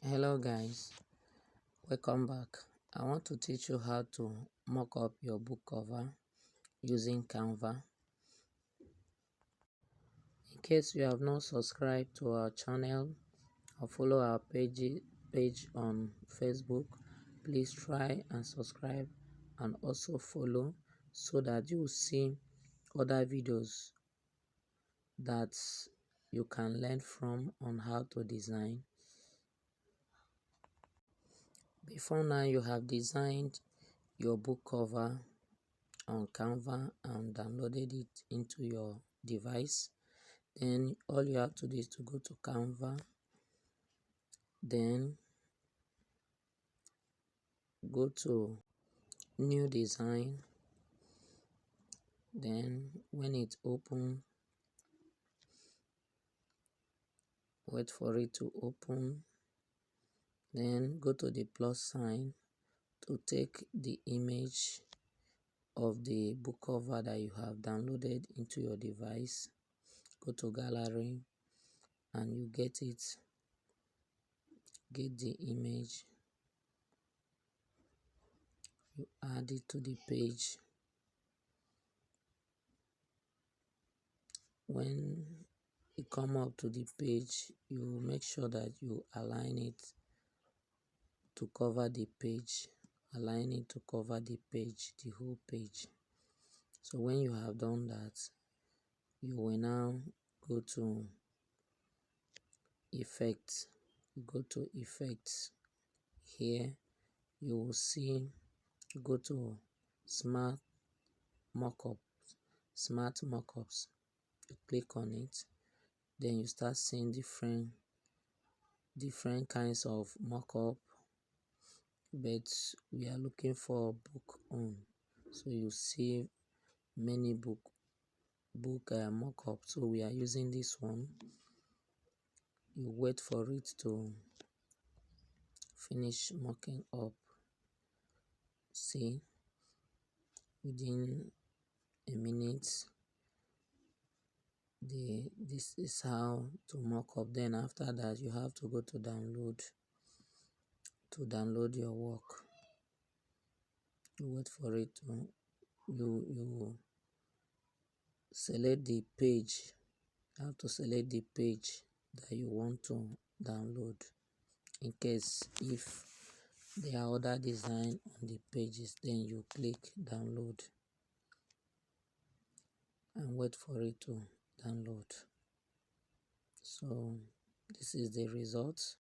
Hello guys, welcome back. I want to teach you how to mock up your book cover using Canva. In case you have not subscribed to our channel or follow our page on Facebook, please try and subscribe and also follow so that you will see other videos that you can learn from on how to design. Before now, you have designed your book cover on Canva and downloaded it into your device. Then all you have to do is to go to Canva, then go to new design. Then when it opens, wait for it to open, then go to the plus sign to take the image of the book cover that you have downloaded into your device. Go to gallery and you get the image, you add it to the page. When you come up to the page, you make sure that you align it to cover the page, align it to cover the page, the whole page. So when you have done that, you will now go to effects. You go to effects. Here you will see, you go to smart mockup, smart mockups. You click on it, then you start seeing different kinds of mockup, but we are looking for book on. So you see many book mockup. So we are using this one. You wait for it to finish mocking up. See, within a minute, this is how to mock up. Then after that, you have to go to download your work. You wait for it to you select the page. You have to select the page that you want to download. In case if there are other design on the pages, then you click download and wait for it to download. So this is the result.